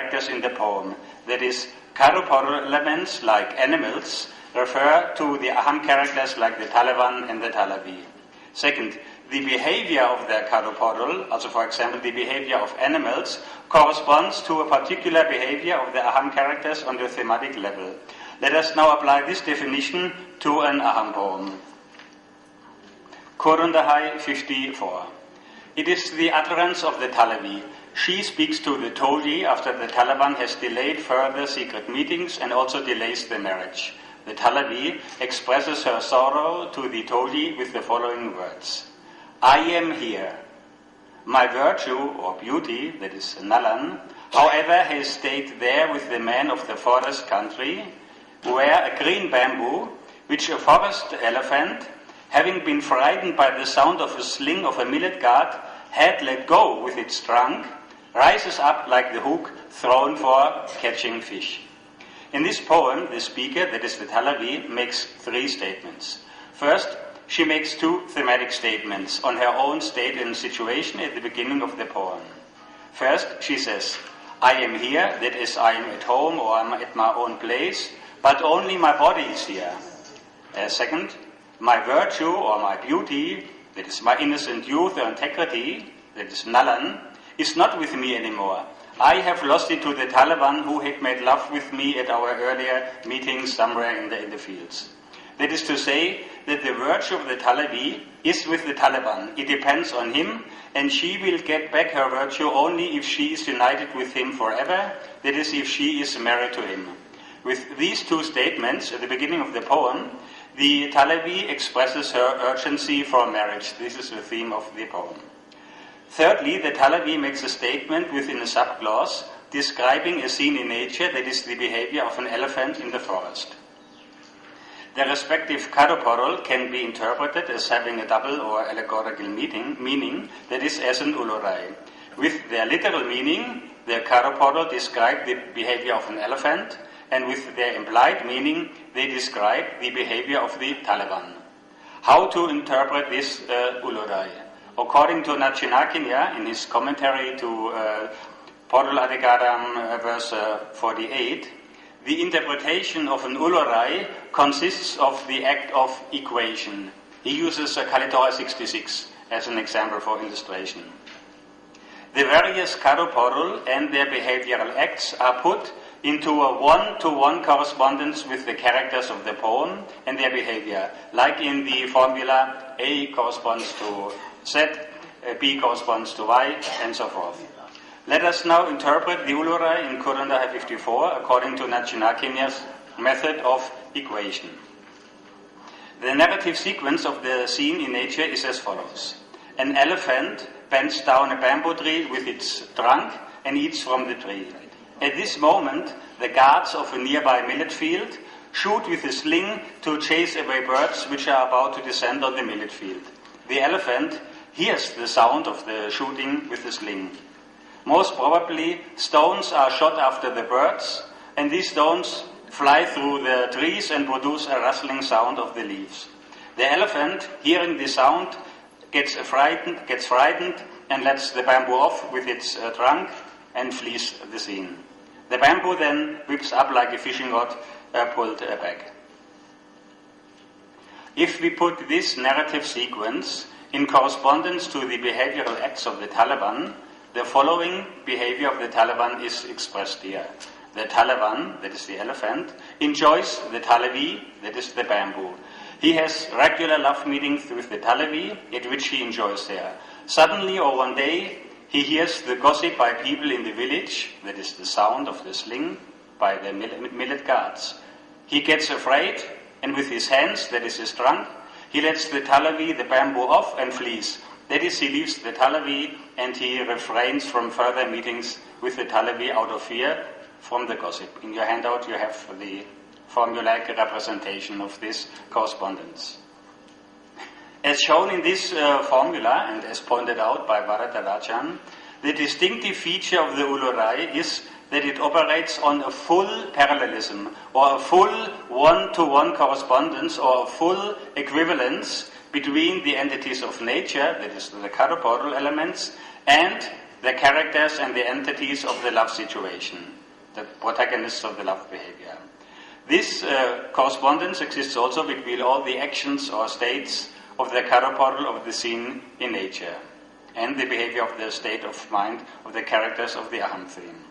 characters in the poem. That is, corporeal elements like animals refer to the aham characters like the Taliban and the Talavi. Second, the behavior of the corporeal, also for example the behavior of animals, corresponds to a particular behavior of the aham characters on the thematic level. Let us now apply this definition to an aham poem. Pisirandhaiyar 54. It is the utterance of the Talavi. She speaks to the Toli after the Taliban has delayed further secret meetings and also delays the marriage. The Talavi expresses her sorrow to the Toli with the following words. I am here. My virtue or beauty, that is Nalan, however, has stayed there with the man of the forest country, where a green bamboo, which a forest elephant, having been frightened by the sound of a sling of a millet gourd, had let go with its trunk, rises up like the hook thrown for catching fish. In this poem, the speaker, that is the Talavi, makes three statements. First, she makes two thematic statements on her own state and situation at the beginning of the poem. First, she says, I am here, that is, I am at home or I am at my own place, but only my body is here. Second, my virtue or my beauty, that is, my innocent youth or integrity, that is, Nalan, is not with me anymore. I have lost it to the Taliban who had made love with me at our earlier meetings somewhere in the fields. That is to say that the virtue of the Talavi is with the Taliban. It depends on him, and she will get back her virtue only if she is united with him forever, that is, if she is married to him. With these two statements at the beginning of the poem, the Talavi expresses her urgency for marriage. This is the theme of the poem. Thirdly, the Talavi makes a statement within a subclause describing a scene in nature, that is the behavior of an elephant in the forest. The respective corporeal can be interpreted as having a double or allegorical meaning, that is, as an ulurai. With their literal meaning, the corporeal describe the behavior of an elephant, and with their implied meaning, they describe the behavior of the Taliban. How to interpret this ulurai? According to Nachinakinya, in his commentary to Podul Adhikaram verse 48, the interpretation of an ulurai consists of the act of equation. He uses Kalitora 66 as an example for illustration. The various corporeal and their behavioral acts are put into a one-to-one correspondence with the characters of the poem and their behavior, like in the formula A corresponds to Z, B corresponds to Y, and so forth. Let us now interpret the ulurai in Pisirandhaiyar 54 according to Nachinakinya's method of equation. The narrative sequence of the scene in nature is as follows. An elephant bends down a bamboo tree with its trunk and eats from the tree. At this moment, the guards of a nearby millet field shoot with a sling to chase away birds which are about to descend on the millet field. The elephant hears the sound of the shooting with the sling. Most probably, stones are shot after the birds, and these stones fly through the trees and produce a rustling sound of the leaves. The elephant, hearing the sound, gets frightened and lets the bamboo off with its trunk and flees the scene. The bamboo then whips up like a fishing rod pulled back. If we put this narrative sequence in correspondence to the behavioral acts of the Taliban, the following behavior of the Taliban is expressed here. The Taliban, that is the elephant, enjoys the Talavi, that is the bamboo. He has regular love meetings with the Talavi, at which he enjoys there. Suddenly or one day, he hears the gossip by people in the village, that is the sound of the sling, by the millet guards. He gets afraid, and with his hands, that is his trunk, he lets the Talavi, the bamboo, off and flees. That is, he leaves the Talavi and he refrains from further meetings with the Talavi out of fear from the gossip. In your handout you have the formulaic representation of this correspondence. As shown in this formula, and as pointed out by Varadarajan, the distinctive feature of the ulurai is that it operates on a full parallelism, or a full one-to-one correspondence, or a full equivalence between the entities of nature, that is the corporeal elements, and the characters and the entities of the love situation, the protagonists of the love behavior. This correspondence exists also between all the actions or states of the corporeal of the scene in nature and the behavior of the state of mind of the characters of the Aham theme.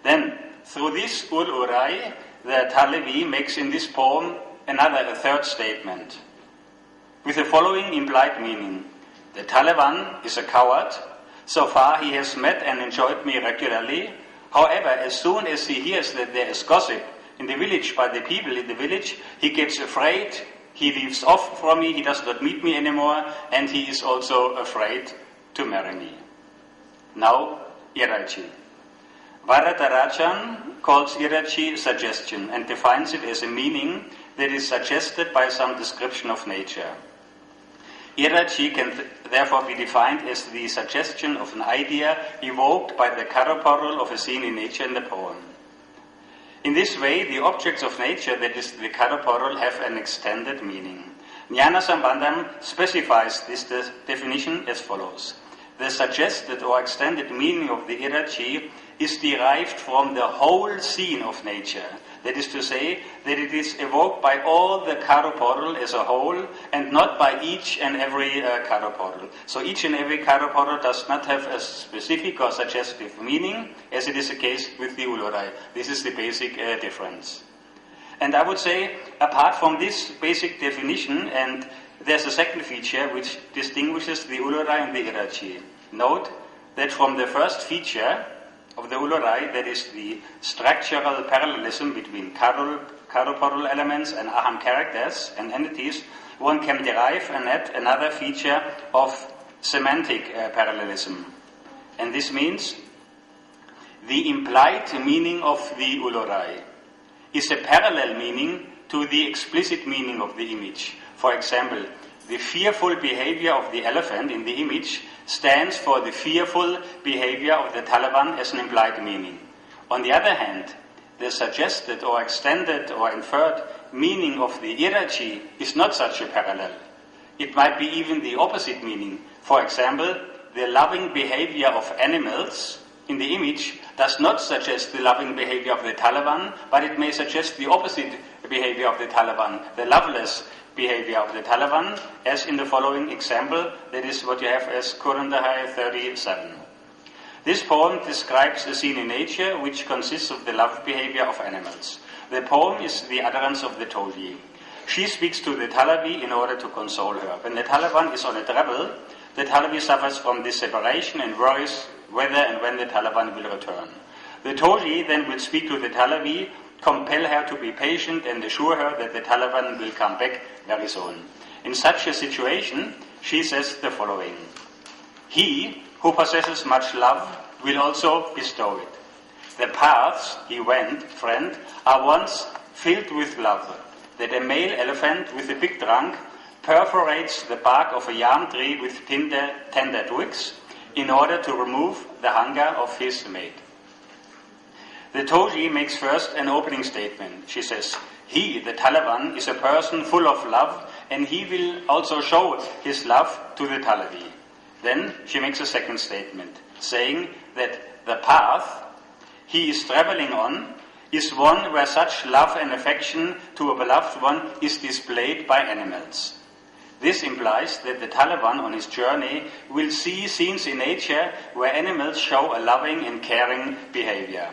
Then, through this Ulurai, the Thalavi makes in this poem a third statement with the following implied meaning. The Taliban is a coward. So far he has met and enjoyed me regularly. However, as soon as he hears that there is gossip in the village by the people in the village, he gets afraid, he leaves off from me, he does not meet me anymore, and he is also afraid to marry me. Now, Irachi. Varadarajan calls Irachi suggestion and defines it as a meaning that is suggested by some description of nature. Irachi can therefore be defined as the suggestion of an idea evoked by the corporeal of a scene in nature in the poem. In this way, the objects of nature, that is the corporeal, have an extended meaning. Jnana Sambandham specifies this definition as follows. The suggested or extended meaning of the Irachi is derived from the whole scene of nature. That is to say, that it is evoked by all the corporeal as a whole and not by each and every corporeal. So each and every corporeal does not have a specific or suggestive meaning, as it is the case with the Ulurai. This is the basic difference. And I would say, apart from this basic definition, and there's a second feature which distinguishes the Ulurai and the Irachi. Note that from the first feature of the Ulurai, that is the structural parallelism between corporeal elements and Aham characters and entities, one can derive another feature of semantic parallelism. And this means the implied meaning of the Ulurai is a parallel meaning to the explicit meaning of the image. For example, the fearful behavior of the elephant in the image stands for the fearful behavior of the Taliban as an implied meaning. On the other hand, the suggested or extended or inferred meaning of the Irachi is not such a parallel. It might be even the opposite meaning. For example, the loving behavior of animals in the image does not suggest the loving behavior of the Taliban, but it may suggest the opposite behavior of the Taliban, the loveless behavior of the Taliban, as in the following example, that is what you have as Pisirandhaiyar 37. This poem describes a scene in nature which consists of the love behavior of animals. The poem is the utterance of the Toji. She speaks to the Talavi in order to console her. When the Taliban is on a travel, the Talavi suffers from this separation and worries whether and when the Taliban will return. The Toji then will speak to the Talavi, compel her to be patient and assure her that the Taliban will come back very soon. In such a situation, she says the following. He who possesses much love will also bestow it. The paths he went, friend, are once filled with love, that a male elephant with a big trunk perforates the bark of a yam tree with tender twigs in order to remove the hunger of his mate. The Toji makes first an opening statement. She says, he, the Taliban, is a person full of love and he will also show his love to the Talavi. Then she makes a second statement, saying that the path he is traveling on is one where such love and affection to a beloved one is displayed by animals. This implies that the Taliban on his journey will see scenes in nature where animals show a loving and caring behavior.